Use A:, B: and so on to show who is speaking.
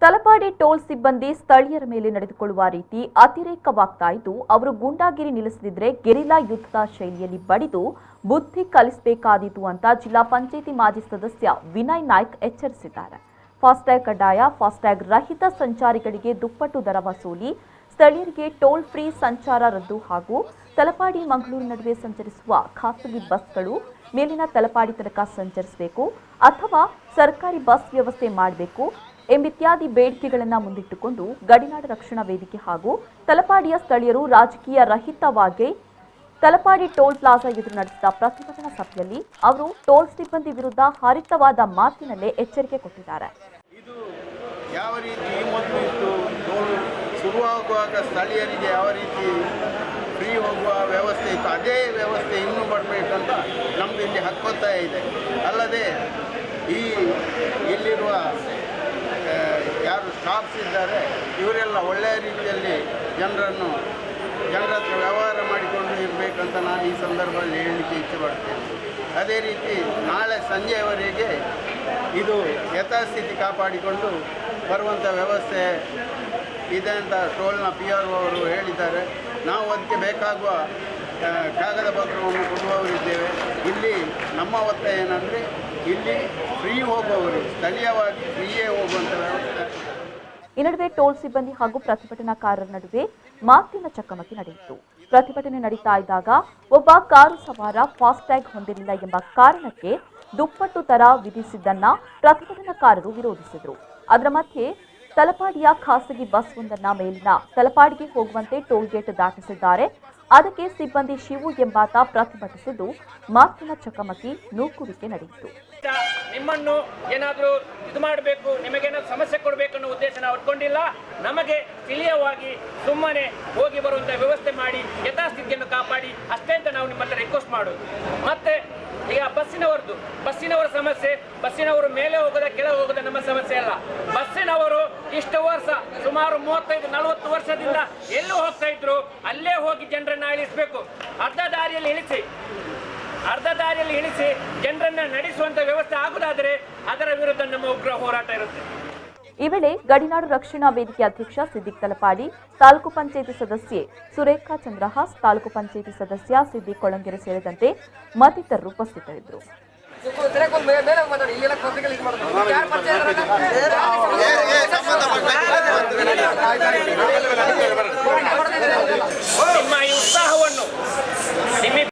A: Talapady toll ಸಿಬ್ಬಂದಿ ಸ್ಥಳೀಯರ ಮೇಲೆ ನಡೆದುಕೊಳ್ಳುವ ರೀತಿ ಅತಿರೇಕವಾಗ್ತಾ ಇದ್ದು, ಅವರು ಗೂಂಡಾಗಿರಿ ನಿಲ್ಲಿಸದಿದ್ರೆ ಗೆರಿಲ್ಲಾ ಯುದ್ಧದ ಶೈಲಿಯಲ್ಲಿ ಬಡಿದು ಬುದ್ಧಿ ಕಲಿಸಬೇಕಾದೀತು ಅಂತ ಜಿಲ್ಲಾ ಪಂಚಾಯಿತಿ ಮಾಜಿ ಸದಸ್ಯ ವಿನಯ್ ನಾಯ್ಕ್ ಎಚ್ಚರಿಸಿದ್ದಾರೆ. ಫಾಸ್ಟ್ಯಾಗ್ ಕಡ್ಡಾಯ, ಫಾಸ್ಟ್ಯಾಗ್ ರಹಿತ ಸಂಚಾರಿಗಳಿಗೆ ದುಪ್ಪಟ್ಟು ದರ ವಸೂಲಿ, ಸ್ಥಳೀಯರಿಗೆ ಟೋಲ್ ಫ್ರೀ ಸಂಚಾರ ರದ್ದು ಹಾಗೂ ತಲಪಾಡಿ ಮಂಗಳೂರು ನಡುವೆ ಸಂಚರಿಸುವ ಖಾಸಗಿ ಬಸ್ಗಳು ಮೇಲಿನ ತಲಪಾಡಿ ತನಕ ಸಂಚರಿಸಬೇಕು ಅಥವಾ ಸರ್ಕಾರಿ ಬಸ್ ವ್ಯವಸ್ಥೆ ಮಾಡಬೇಕು ಎಂಬಿತ್ಯಾದಿ ಬೇಡಿಕೆಗಳನ್ನು ಮುಂದಿಟ್ಟುಕೊಂಡು ಗಡಿನಾಡ ರಕ್ಷಣಾ ವೇದಿಕೆ ಹಾಗೂ ತಲಪಾಡಿಯ ಸ್ಥಳೀಯರು ರಾಜಕೀಯ ರಹಿತವಾಗಿ ತಲಪಾಡಿ ಟೋಲ್ ಪ್ಲಾಜಾ ಎದುರು ನಡೆಸಿದ ಪ್ರತಿಭಟನಾ ಸಭೆಯಲ್ಲಿ ಅವರು ಟೋಲ್ ಸಿಬ್ಬಂದಿ ವಿರುದ್ಧ ಹರಿತವಾದ ಮಾತಿನಲ್ಲೇ ಎಚ್ಚರಿಕೆ ಕೊಟ್ಟಿದ್ದಾರೆ.
B: ಇದು ಯಾವ ರೀತಿ ಮೊದಲು ಇತ್ತು, ಟೋಲ್ ಶುರುವಾಗುವಾಗ ಸ್ಥಳೀಯರಿಗೆ ಯಾವ ರೀತಿ ಫ್ರೀ ಹೋಗುವ ವ್ಯವಸ್ಥೆ ಇತ್ತು, ಅದೇ ವ್ಯವಸ್ಥೆ ಇನ್ನೂ ಬರಬೇಕಂತ ನಮ್ಮದು ಇಲ್ಲಿ ಹಕ್ಕೊತ್ತಾಯ ಇದೆ. ಅಲ್ಲದೆ ಇಲ್ಲಿರುವ ಯಾರು ಸ್ಟಾಫ್ಸ್ ಇದ್ದಾರೆ ಇವರೆಲ್ಲ ಒಳ್ಳೆಯ ರೀತಿಯಲ್ಲಿ ಜನರ ಹತ್ರ ವ್ಯವಹಾರ ಮಾಡಿಕೊಂಡು ಇರಬೇಕಂತ ನಾನು ಈ ಸಂದರ್ಭದಲ್ಲಿ ಹೇಳಲಿಕ್ಕೆ ಇಚ್ಛೆಪಡ್ತೇನೆ. ಅದೇ ರೀತಿ ನಾಳೆ ಸಂಜೆಯವರೆಗೆ ಇದು ಯಥಾಸ್ಥಿತಿ ಕಾಪಾಡಿಕೊಂಡು ಬರುವಂಥ ವ್ಯವಸ್ಥೆ ಇದೆ ಅಂತ ಟೋಲ್ನ PRO ಅವರು ಹೇಳಿದ್ದಾರೆ. ನಾವು ಅದಕ್ಕೆ ಬೇಕಾಗುವ ಕಾಗದ ಪತ್ರವನ್ನು ಕೊಡುವವರಿದ್ದೇವೆ. ಇಲ್ಲಿ ನಮ್ಮ ಒತ್ತಾಯ ಏನಂದರೆ ಇಲ್ಲಿ ಫ್ರೀ ಹೋಗುವವರು ಸ್ಥಳೀಯವಾಗಿ ಫ್ರೀಯೇ ಹೋಗುವಂಥ ವ್ಯವಸ್ಥೆ.
A: ಈ ನಡುವೆ ಟೋಲ್ ಸಿಬ್ಬಂದಿ ಹಾಗೂ ಪ್ರತಿಭಟನಾಕಾರರ ನಡುವೆ ಮಾತಿನ ಚಕಮಕಿ ನಡೆಯಿತು. ಪ್ರತಿಭಟನೆ ನಡೀತಾ ಇದ್ದಾಗ ಒಬ್ಬ ಕಾರು ಸವಾರ ಫಾಸ್ಟ್ಯಾಗ್ ಹೊಂದಿರಲಿಲ್ಲ ಎಂಬ ಕಾರಣಕ್ಕೆ ದುಪ್ಪಟ್ಟು ದರ ವಿಧಿಸಿದ್ದನ್ನ ಪ್ರತಿಭಟನಾಕಾರರು ವಿರೋಧಿಸಿದರು. ಅದರ ಮಧ್ಯೆ ತಲಪಾಡಿಯ ಖಾಸಗಿ ಬಸ್ ಒಂದನ್ನ ಮೇಲಿನ ತಲಪಾಡಿಗೆ ಹೋಗುವಂತೆ ಟೋಲ್ ಗೇಟ್ ದಾಟಿಸಿದ್ದಾರೆ. ಅದಕ್ಕೆ ಸಿಬ್ಬಂದಿ ಶಿವು ಎಂಬಾತ ಪ್ರತಿಭಟಿಸಿದ್ದು ಮಾತಿನ ಚಕಮಕಿ, ನೂಕುವಿಕೆ ನಡೆಯಿತು.
C: ನಿಮ್ಮನ್ನು ಏನಾದರೂ ಇದು ಮಾಡಬೇಕು, ನಿಮಗೇನಾದ್ರು ಸಮಸ್ಯೆ ಕೊಡಬೇಕು ಅನ್ನೋ ಉದ್ದೇಶ ನಾವು ಇಟ್ಕೊಂಡಿಲ್ಲ. ನಮಗೆ ತಿಳಿಯವಾಗಿ ಸುಮ್ಮನೆ ಹೋಗಿ ಬರುವಂಥ ವ್ಯವಸ್ಥೆ ಮಾಡಿ ಯಥಾಸ್ಥಿತಿಯನ್ನು ಕಾಪಾಡಿ ಅಷ್ಟೇ ಅಂತ ನಾವು ನಿಮ್ಮ ಹತ್ರ ರಿಕ್ವೆಸ್ಟ್ ಮಾಡೋದು. ಮತ್ತೆ ಈಗ ಬಸ್ಸಿನವರ ಸಮಸ್ಯೆ, ಬಸ್ಸಿನವರು ಮೇಲೆ ಹೋಗೋದ ಕೆಳಗೆ ಹೋಗೋದ ನಮ್ಮ ಸಮಸ್ಯೆ ಅಲ್ಲ. ಬಸ್ಸಿನವರು ಇಷ್ಟು ವರ್ಷ ಸುಮಾರು 35-40 ವರ್ಷದಿಂದ ಎಲ್ಲೂ ಹೋಗ್ತಾ ಇದ್ರು, ಅಲ್ಲೇ ಹೋಗಿ ಜನರನ್ನ ಇಳಿಸಬೇಕು. ಅರ್ಧ ದಾರಿಯಲ್ಲಿ ಇಳಿಸಿ ಜನರನ್ನ ನಡೆಸುವಂತ ವ್ಯವಸ್ಥೆ ಆಗುವುದಾದರೆ ಅದರ ವಿರುದ್ಧ ನಮ್ಮ ಉಗ್ರ ಹೋರಾಟ ಇರುತ್ತೆ.
A: ಈ ವೇಳೆ ಗಡಿನಾಡು ರಕ್ಷಣಾ ವೇದಿಕೆ ಅಧ್ಯಕ್ಷ ಸಿದ್ದಿಕ್ ತಲಪಾಡಿ, ತಾಲೂಕು ಪಂಚಾಯಿತಿ ಸದಸ್ಯೆ ಸುರೇಖಾ ಚಂದ್ರಹಾಸ್, ತಾಲೂಕು ಪಂಚಾಯಿತಿ ಸದಸ್ಯ ಸಿದ್ದಿಕ್ ಕೊಳಂಗೆರೆ ಸೇರಿದಂತೆ ಮತ್ತಿತರರು ಉಪಸ್ಥಿತರಿದ್ದರು.
C: ನಿಮ್ಮ ಈ ಉತ್ಸಾಹವನ್ನು